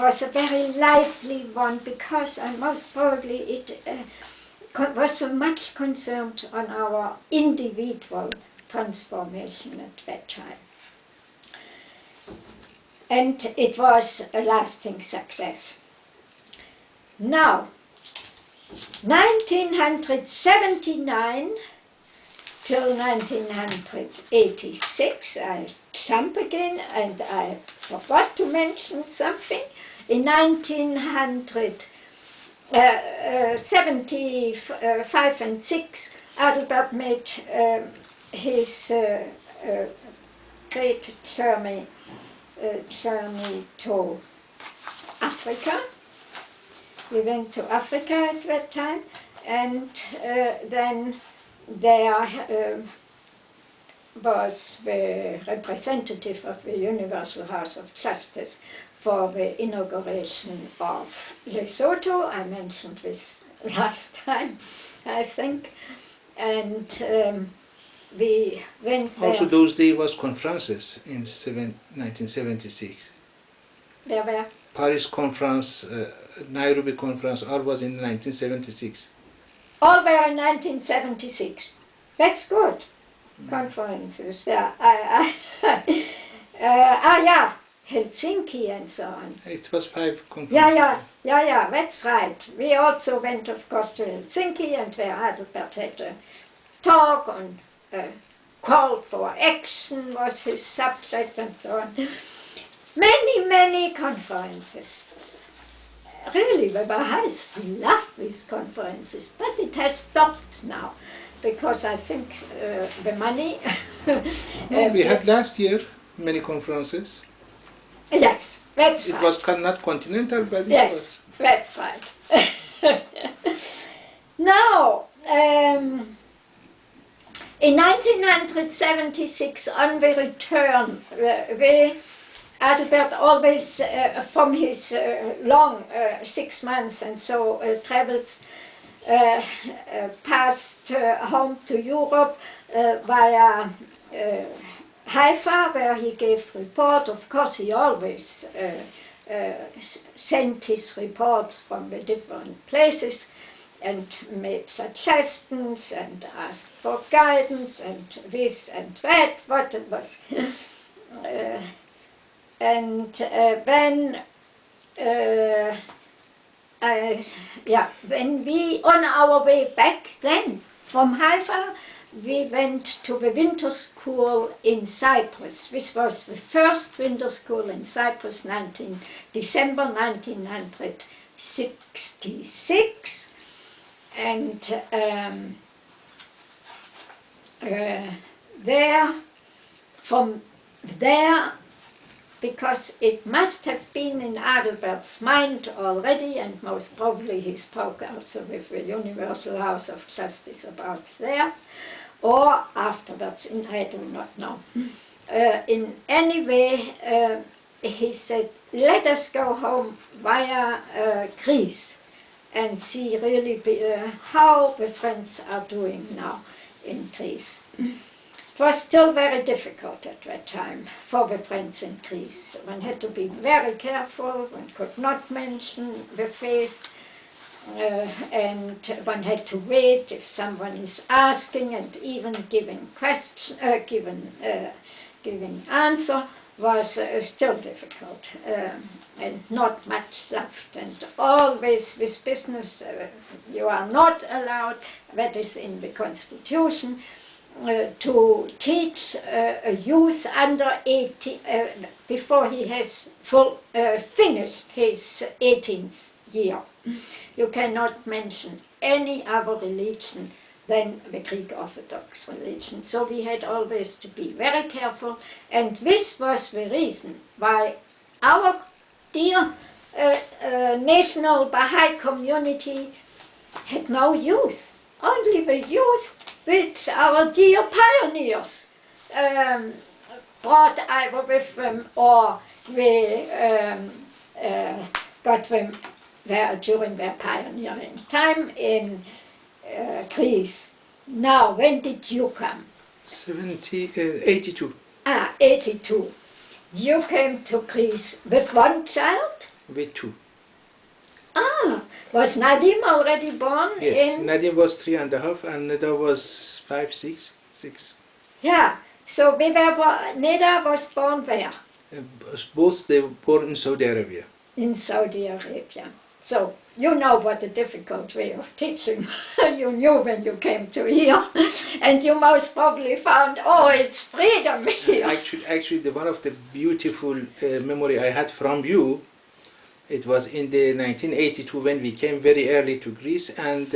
was a very lively one because most probably it was so much concerned on our individual transformation at that time. And it was a lasting success. Now, 1979 till 1986, I jump again, and I forgot to mention something. In 1975 and 6, Adelbert made his great journey to Africa. We went to Africa at that time, and then there was the representative of the Universal House of Justice for the inauguration of Lesotho. I mentioned this last time, I think, and we went there. Also those days was conferences in 1976. There were Paris conference, Nairobi conference, all was in 1976. All were in 1976. That's good. Conferences, yeah. Yeah, Helsinki and so on. It was 5 conferences. Yeah, that's right. We also went, of course, to Helsinki, and where Adelbert had a talk on call for action was his subject and so on. Many conferences. Really, the Baha'is love these conferences, but it has stopped now, because I think the money... we had last year many conferences. Yes, that's it right. It was not continental, but it yes, was... That's right. Now, in 1976, on the return, Adelbert always, from his long 6 months and so, travels, passed home to Europe via Haifa, where he gave report. Of course, he always sent his reports from the different places and made suggestions and asked for guidance and this and that, what it was. And then, when we, on our way back then from Haifa, we went to the winter school in Cyprus. This was the first winter school in Cyprus, December 1966. And from there, because it must have been in Adelbert's mind already, and most probably he spoke also with the Universal House of Justice about there, or afterwards, I do not know. In any way, he said, let us go home via Greece and see really how the Friends are doing now in Greece. It was still very difficult at that time for the Friends in Greece. One had to be very careful, one could not mention the face, and one had to wait if someone is asking, and even giving answer was still difficult, and not much left. And always this business, you are not allowed, that is in the Constitution, to teach a youth under 18, before he has finished his 18th year. You cannot mention any other religion than the Greek Orthodox religion. So we had always to be very careful, and this was the reason why our dear national Baha'i community had no youth. Only the youth which our dear pioneers brought either with them or we got them there during their pioneering time in Greece. Now, when did you come? 82. 82. You came to Greece with one child? with 2. Ah, was Nadim already born Yes, in? Nadim was 3.5 and Neda was 5, 6. Yeah, so we were, Neda was born where? Both they were born in Saudi Arabia. In Saudi Arabia. So you know what a difficult way of teaching you knew when you came to here, and you most probably found, oh, it's freedom here. Actually, one of the beautiful memory I had from you, it was in the 1982 when we came very early to Greece, and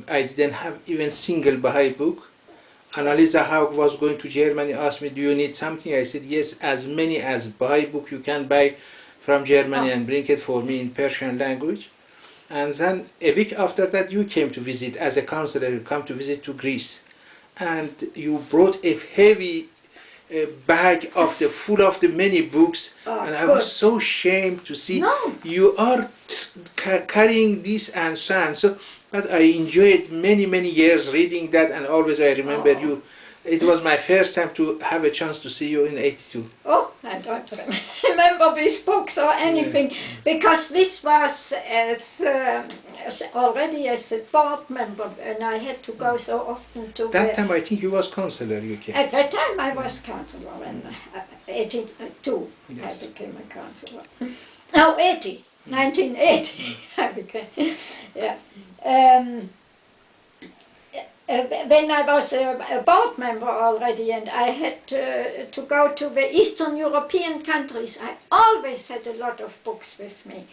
I didn't have even single Bahá'í book. Annalisa Haug was going to Germany, asked me, do you need something? I said, yes, as many as Bahá'í book you can buy from Germany and bring it for me in Persian language. And then a week after that you came to visit as a counselor, you come to visit to Greece. And you brought a heavy bag of full of the many books, and I was so ashamed to see you are carrying this and so on. So, but I enjoyed many years reading that, and always I remember you. It was my first time to have a chance to see you in 82. Oh, I don't remember these books or anything, because this was already as a board member, and I had to go so often to... That time I think you was counsellor, you came. At that time I was counsellor, in 82 yes. I became a counsellor. No, 1980 I became, yeah. When I was a board member already and I had to go to the Eastern European countries, I always had a lot of books with me.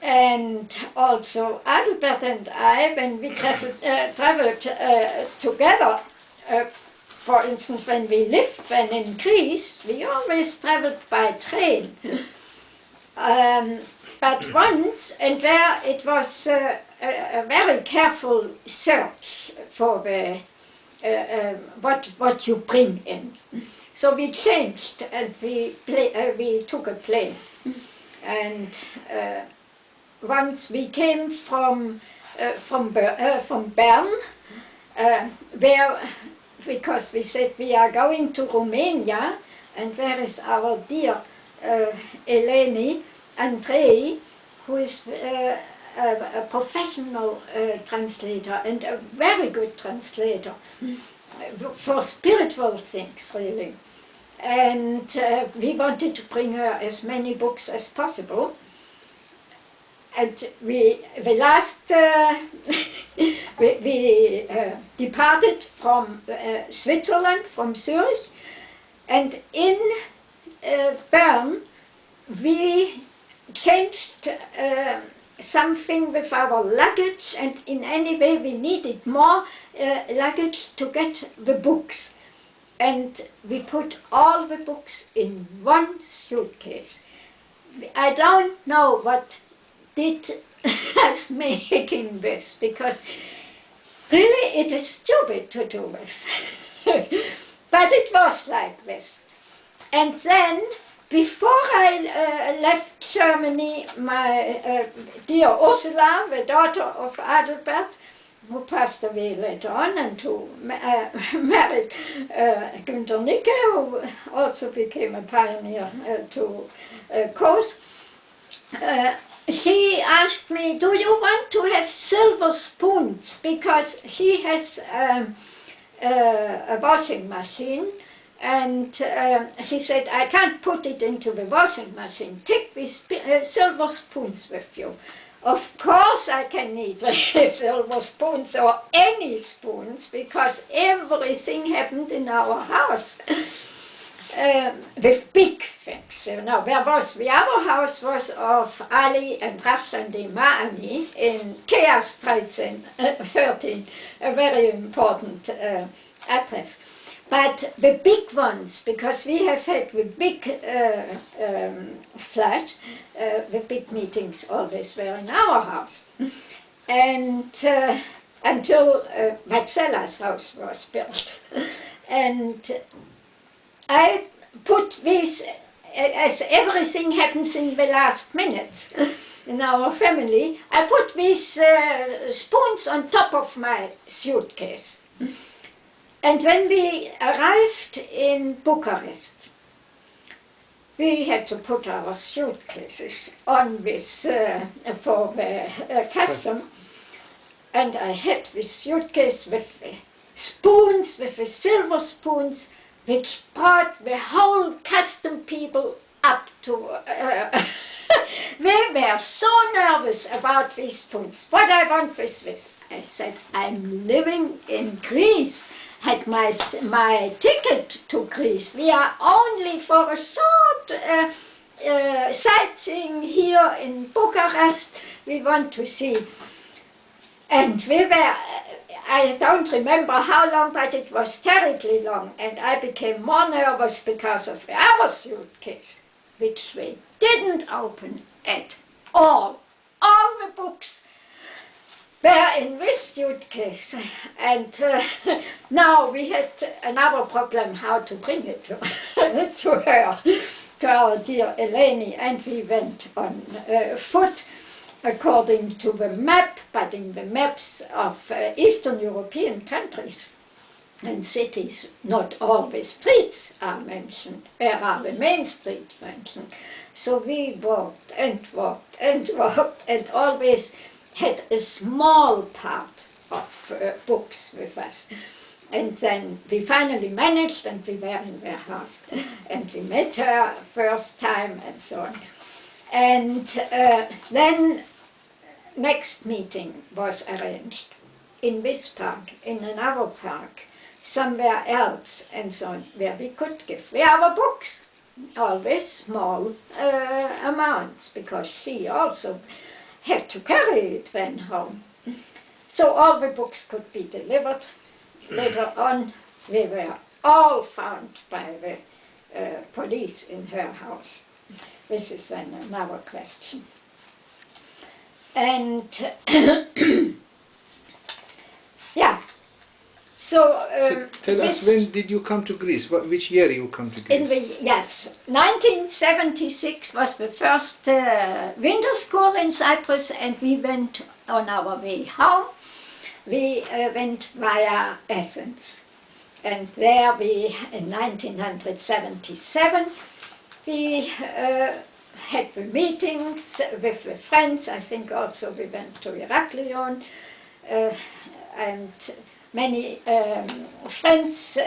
And also Adelbert and I, when we traveled together, for instance, when we lived in Greece, we always traveled by train. But once, and there it was a very careful search for the, what you bring in. So we changed and we took a plane. And once we came from Bern, where, because we said we are going to Romania, and there is our dear Eleni Andrei, who is a professional translator and a very good translator for spiritual things, really. And we wanted to bring her as many books as possible. And we departed from Switzerland, from Zurich, and in Bern we changed something with our luggage, and in any way we needed more luggage to get the books. And we put all the books in one suitcase. I don't know what did us making this, because really it is stupid to do this. But it was like this. And then, before I left Germany, my dear Ursula, the daughter of Adelbert, who passed away later on and who married Günther Nicke, who also became a pioneer to Coase, she asked me, do you want to have silver spoons? Because she has a washing machine, and she said, I can't put it into the washing machine. Take these silver spoons with you. Of course I can need silver spoons or any spoons, because everything happened in our house. With big things, you know. The other house was of Ali and Rafsandi Ma'ani in Chaos 13, a very important address. But the big ones, because we have had the big flat, the big meetings always were in our house. And until Marcella's house was built. And I put these, as everything happens in the last minutes in our family, I put these spoons on top of my suitcase. And when we arrived in Bucharest, we had to put our suitcases on this for the custom, and I had this suitcase with the spoons, with the silver spoons, which brought the whole custom people up to... They were so nervous about these spoons. What I want with this? I said, I'm living in Greece, had my ticket to Greece. We are only for a short sightseeing here in Bucharest. We want to see. And we were, I don't remember how long, but it was terribly long. And I became more nervous because of the other suitcase, which we didn't open at all. All the books were in this suitcase. And now we had another problem how to bring it to her, to our dear Eleni. And we went on foot according to the map, but in the maps of Eastern European countries and cities, not all the streets are mentioned. There are the main streets mentioned. So we walked and walked and walked, and always had a small part of books with us. And then we finally managed, and we were in their house. And we met her first time, and so on. And then next meeting was arranged in this park, in another park, somewhere else, and so on, where we could give our books, always small amounts, because she also had to carry it then home. So all the books could be delivered. Later on, we were all found by the police in her house. This is then another question. And yeah, so tell us, when did you come to Greece? Which year you come to Greece? Yes, 1976 was the first winter school in Cyprus, and we went on our way home. We went via Athens, and there we, in 1977, we had the meetings with the friends. I think also we went to Heraklion, and many friends,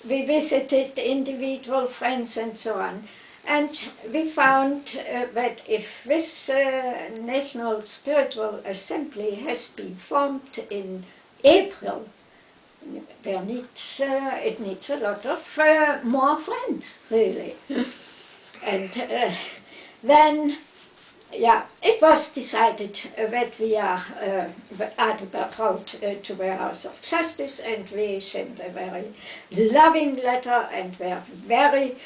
we visited individual friends and so on. And we found that if this National Spiritual Assembly has been formed in April, it needs a lot of more friends, really. And then, yeah, it was decided that we are, Adelbert wrote to the House of Justice, and we sent a very loving letter, and were very,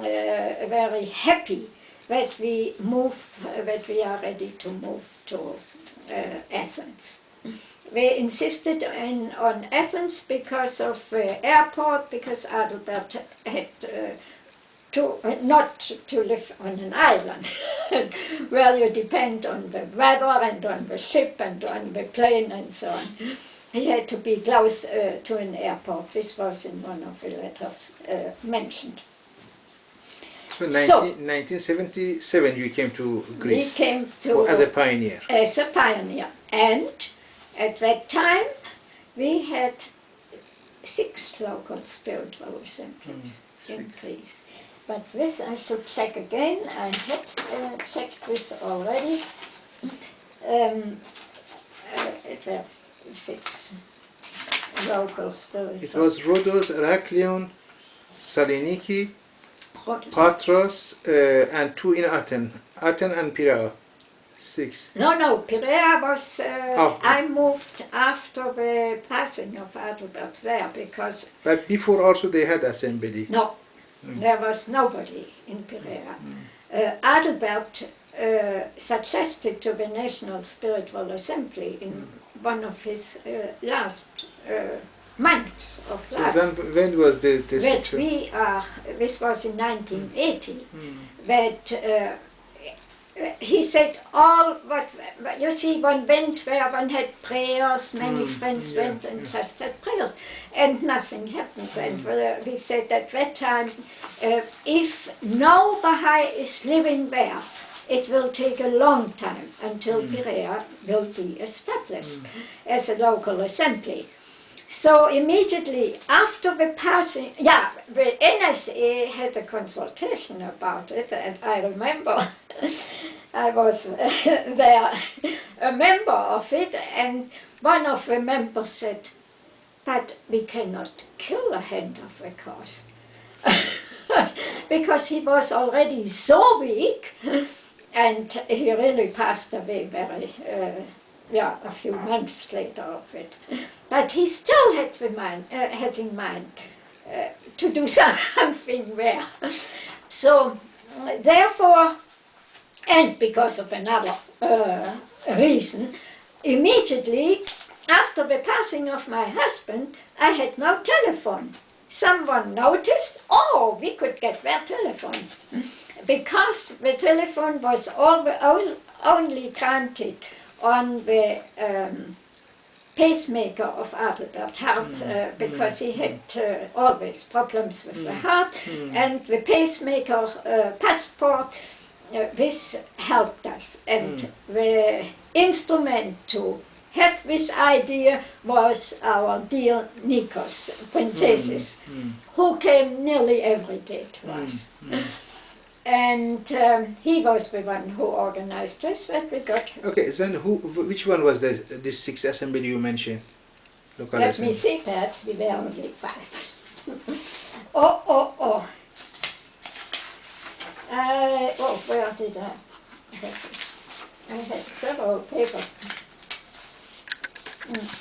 very happy that we that we are ready to move to Athens. We insisted on Athens because of the airport, because Adelbert had not to live on an island where you depend on the weather and on the ship and on the plane and so on. He had to be close to an airport. This was in one of the letters mentioned. So, 1977 you came to Greece. We came to as a pioneer. As a pioneer. And at that time we had 6 local spiritual assemblies in Greece. But this I should check again. I had checked this already. It were 6 local spiritual. It was Rhodes, Heraklion, Saloniki, Patras, and 2 in Athens. Athens and Piraeus. 6. No, Piraeus was, I moved after the passing of Adelbert there, because... But before also they had assembly. No, there was nobody in Piraeus. Adelbert suggested to the National Spiritual Assembly in one of his last months of life. So then when was the that we are, this was in 1980, that he said all what you see, one went where one had prayers, many friends went and just had prayers, and nothing happened. And we said at that time, if no Baha'i is living there, it will take a long time until Perea will be established as a local assembly. So immediately after the passing, the NSA had a consultation about it, and I remember I was there, a member of it, and one of the members said, but we cannot kill a hand of the cause. Because he was already so weak, and he really passed away very, a few months later of it. But he still had in mind to do something there. So, therefore, and because of another reason, immediately after the passing of my husband, I had no telephone. Someone noticed, we could get their telephone. Because the telephone was only granted on the pacemaker of Adelbert heart, because he had always problems with the heart, and the pacemaker passport, this helped us. And the instrument to have this idea was our dear Nikos Pentesis, who came nearly every day to us. And he was the one who organized this, that we got. Okay, then which one was this sixth assembly you mentioned? Local Let assembly. me see, perhaps we were only 5. Where did I have it? I had several papers.